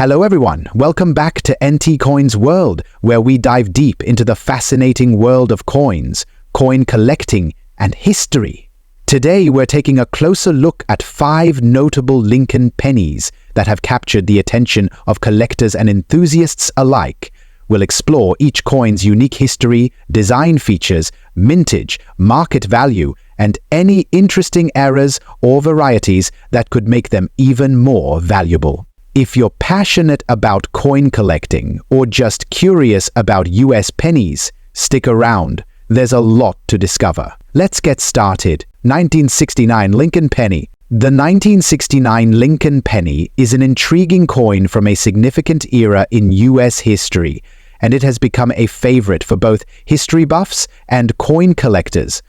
Hello everyone, welcome back to NT Coins World, where we dive deep into the fascinating world of coins, coin collecting, and history. Today we're taking a closer look at 5 notable Lincoln pennies that have captured the attention of collectors and enthusiasts alike. We'll explore each coin's unique history, design features, mintage, market value, and any interesting errors or varieties that could make them even more valuable. If you're passionate about coin collecting or just curious about US pennies, stick around. There's a lot to discover. Let's get started. 1969 Lincoln Penny. The 1969 Lincoln Penny is an intriguing coin from a significant era in US history, and it has become a favorite for both history buffs and coin collectors.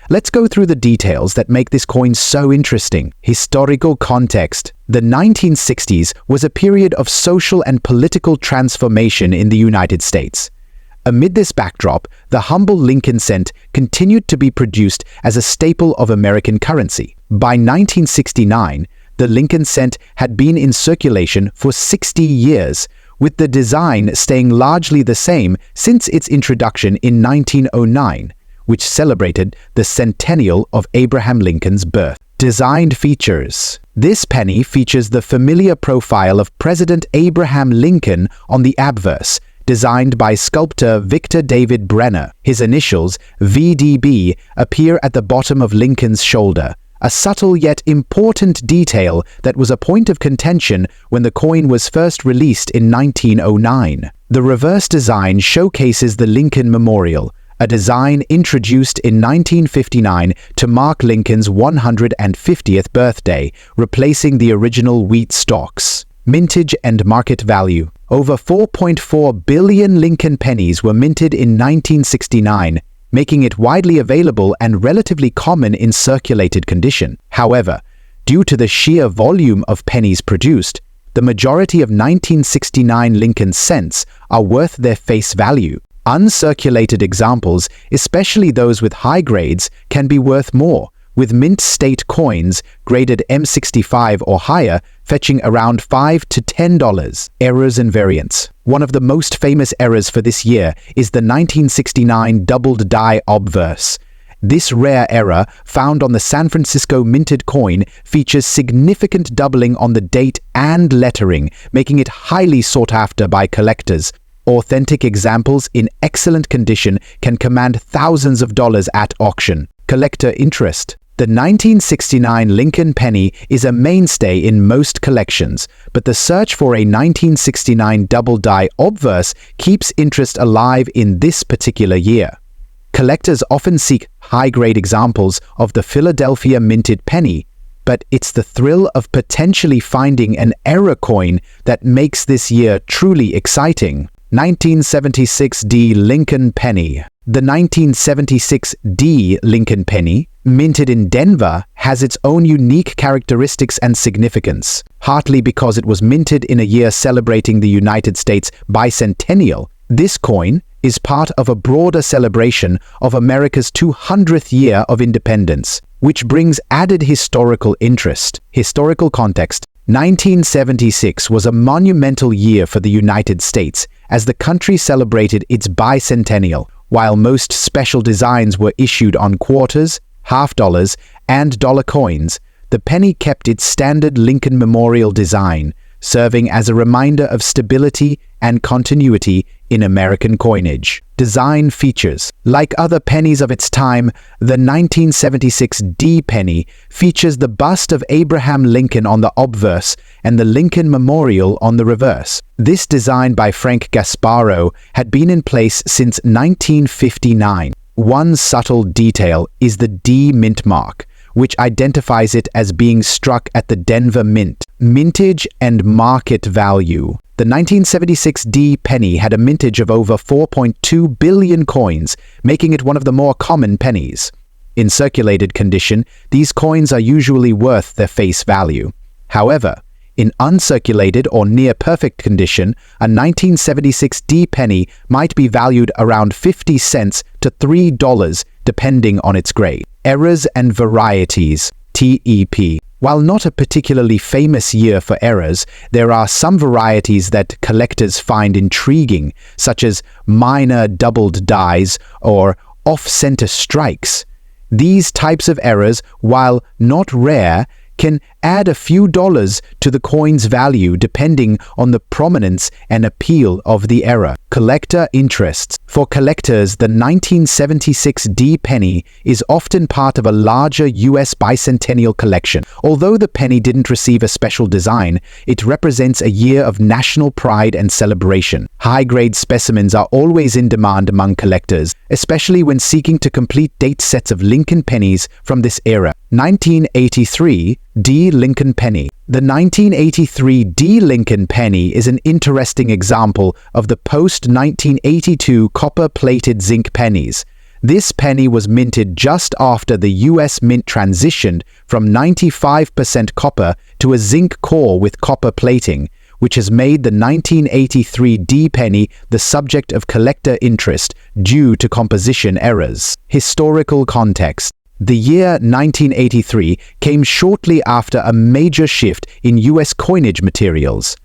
Let's go through the details that make this coin so interesting. Historical context. The 1960s was a period of social and political transformation in the United States. Amid this backdrop, the humble Lincoln cent continued to be produced as a staple of American currency. By 1969, the Lincoln cent had been in circulation for 60 years, with the design staying largely the same since its introduction in 1909. Which celebrated the centennial of Abraham Lincoln's birth. Designed features. This penny features the familiar profile of President Abraham Lincoln on the obverse, designed by sculptor Victor David Brenner. His initials, VDB, appear at the bottom of Lincoln's shoulder, a subtle yet important detail that was a point of contention when the coin was first released in 1909. The reverse design showcases the Lincoln Memorial, a design introduced in 1959 to mark Lincoln's 150th birthday, replacing the original wheat stalks. Mintage and market value. Over 4.4 billion Lincoln pennies were minted in 1969, making it widely available and relatively common in circulated condition. However, due to the sheer volume of pennies produced, the majority of 1969 Lincoln cents are worth their face value. Uncirculated examples, especially those with high grades, can be worth more, with mint state coins graded M65 or higher fetching around $5 to $10. Errors and variants. One of the most famous errors for this year is the 1969 doubled die obverse. This rare error, found on the San Francisco minted coin, features significant doubling on the date and lettering, making it highly sought after by collectors. Authentic examples in excellent condition can command thousands of dollars at auction. Collector interest. The 1969 Lincoln Penny is a mainstay in most collections, but the search for a 1969 double die obverse keeps interest alive in this particular year. Collectors often seek high-grade examples of the Philadelphia minted penny, but it's the thrill of potentially finding an error coin that makes this year truly exciting. 1976 D Lincoln Penny. The 1976 D Lincoln Penny, minted in Denver, has its own unique characteristics and significance. Partly because it was minted in a year celebrating the United States bicentennial, this coin is part of a broader celebration of America's 200th year of independence, which brings added historical interest. Historical context. 1976 was a monumental year for the United States as the country celebrated its bicentennial. While most special designs were issued on quarters, half dollars, and dollar coins, the penny kept its standard Lincoln Memorial design, serving as a reminder of stability and continuity in American coinage. Design features. Like other pennies of its time, the 1976 D penny features the bust of Abraham Lincoln on the obverse and the Lincoln Memorial on the reverse. This design by Frank Gasparo had been in place since 1959. One subtle detail is the D mint mark, which identifies it as being struck at the Denver Mint. Mintage and market value. The 1976 D penny had a mintage of over 4.2 billion coins, making it one of the more common pennies. In circulated condition, these coins are usually worth their face value. However, in uncirculated or near-perfect condition, a 1976 D penny might be valued around 50 cents to $3, depending on its grade. Errors and varieties. TEP. While not a particularly famous year for errors, there are some varieties that collectors find intriguing, such as minor doubled dies or off-center strikes. These types of errors, while not rare, can add a few dollars to the coin's value depending on the prominence and appeal of the error. Collector interests. For collectors, the 1976 D penny is often part of a larger US bicentennial collection. Although the penny didn't receive a special design, it represents a year of national pride and celebration. High-grade specimens are always in demand among collectors, especially when seeking to complete date sets of Lincoln pennies from this era. 1983 D Lincoln Penny. The 1983 D Lincoln Penny is an interesting example of the post-1982 copper-plated zinc pennies. This penny was minted just after the US Mint transitioned from 95% copper to a zinc core with copper plating, which has made the 1983 D penny the subject of collector interest due to composition errors. Historical context. The year 1983 came shortly after a major shift in US coinage materials.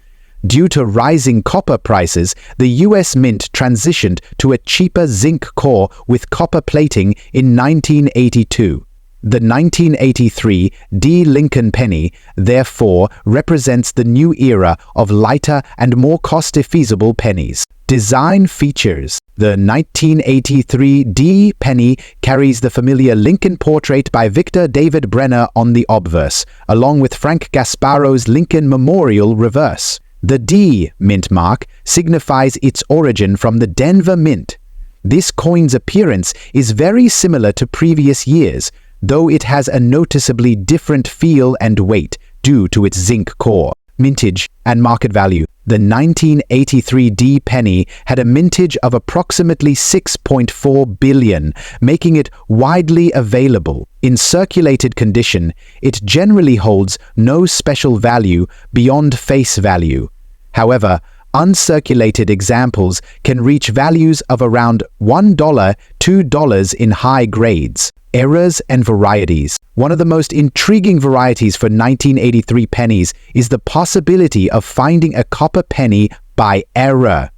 Due to rising copper prices, the US Mint transitioned to a cheaper zinc core with copper plating in 1982. The 1983 D Lincoln Penny, therefore, represents the new era of lighter and more cost-feasible pennies. Design features. The 1983 D penny carries the familiar Lincoln portrait by Victor David Brenner on the obverse, along with Frank Gasparo's Lincoln Memorial reverse. The D mint mark signifies its origin from the Denver Mint. This coin's appearance is very similar to previous years, though it has a noticeably different feel and weight due to its zinc core. Mintage and market value. The 1983 D penny had a mintage of approximately 6.4 billion, making it widely available. In circulated condition, it generally holds no special value beyond face value. However, uncirculated examples can reach values of around $1, $2 in high grades. Errors and varieties. One of the most intriguing varieties for 1983 pennies is the possibility of finding a copper penny by error.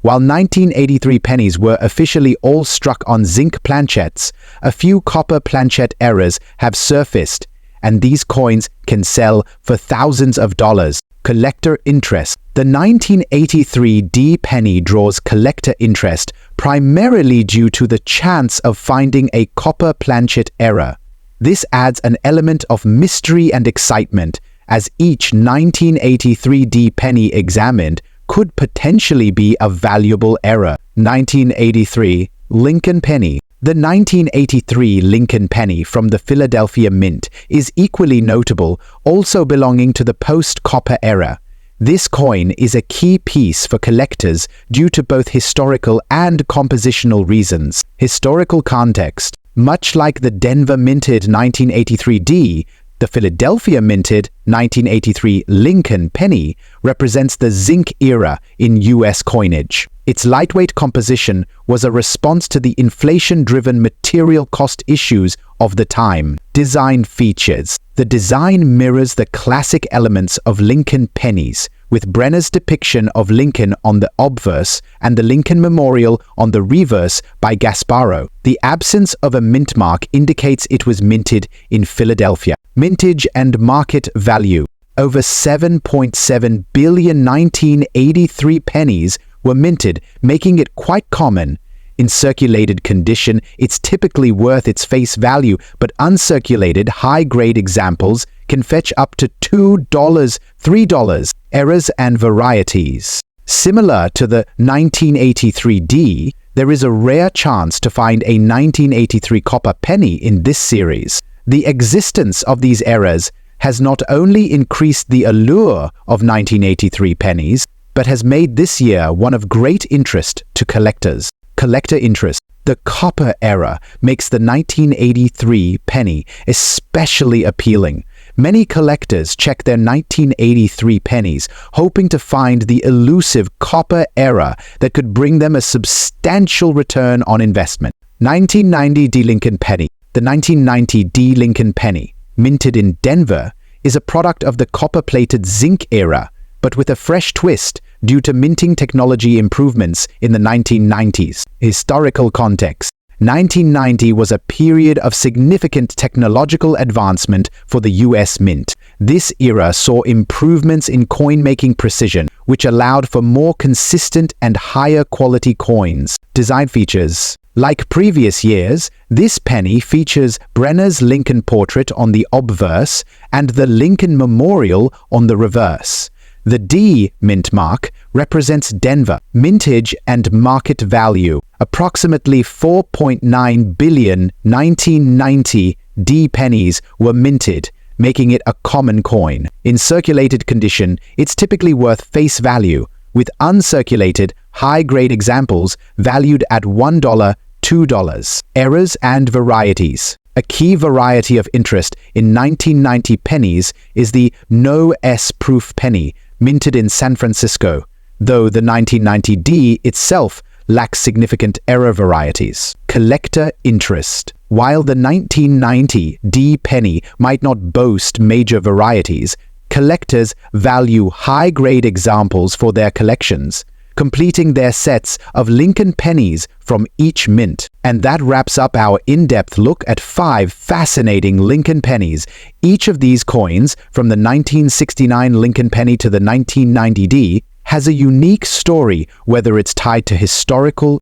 While 1983 pennies were officially all struck on zinc planchettes, a few copper planchet errors have surfaced, and these coins can sell for thousands of dollars. Collector interest. The 1983 D penny draws collector interest primarily due to the chance of finding a copper planchet error. This adds an element of mystery and excitement, as each 1983 D penny examined could potentially be a valuable error. 1983 Lincoln Penny. The 1983 Lincoln Penny from the Philadelphia Mint is equally notable, also belonging to the post-copper era. This coin is a key piece for collectors due to both historical and compositional reasons. Historical context. Much like the Denver minted 1983 D, the Philadelphia minted 1983 Lincoln Penny represents the zinc era in US coinage. Its lightweight composition was a response to the inflation-driven material cost issues of the time. Design features. The design mirrors the classic elements of Lincoln pennies, with Brenner's depiction of Lincoln on the obverse and the Lincoln Memorial on the reverse by Gasparo. The absence of a mint mark indicates it was minted in Philadelphia. Mintage and market value. Over 7.7 billion 1983 pennies were minted, making it quite common. In circulated condition, it's typically worth its face value, but uncirculated high-grade examples can fetch up to $2, $3. Errors and varieties. Similar to the 1983 D, there is a rare chance to find a 1983 copper penny in this series. The existence of these errors has not only increased the allure of 1983 pennies, but has made this year one of great interest to collectors. Collector interest. The copper era makes the 1983 penny especially appealing. Many collectors check their 1983 pennies, hoping to find the elusive copper era that could bring them a substantial return on investment. 1990 D Lincoln Penny. The 1990 D Lincoln Penny, minted in Denver, is a product of the copper-plated zinc era, but with a fresh twist due to minting technology improvements in the 1990s. Historical context. 1990 was a period of significant technological advancement for the US Mint. This era saw improvements in coin-making precision, which allowed for more consistent and higher quality coins. Design features. Like previous years, this penny features Brenner's Lincoln portrait on the obverse and the Lincoln Memorial on the reverse. The D mint mark represents Denver. Mintage and market value. Approximately 4.9 billion 1990 D pennies were minted, making it a common coin. In circulated condition, it's typically worth face value, with uncirculated, high-grade examples valued at $1, $2. Errors and varieties. A key variety of interest in 1990 pennies is the No S proof penny, minted in San Francisco, though the 1990 D itself lacks significant error varieties. Collector interest. While the 1990 D penny might not boast major varieties, collectors value high-grade examples for their collections, completing their sets of Lincoln pennies from each mint. And that wraps up our in-depth look at 5 fascinating Lincoln pennies. Each of these coins, from the 1969 Lincoln penny to the 1990 D, has a unique story, whether it's tied to historical,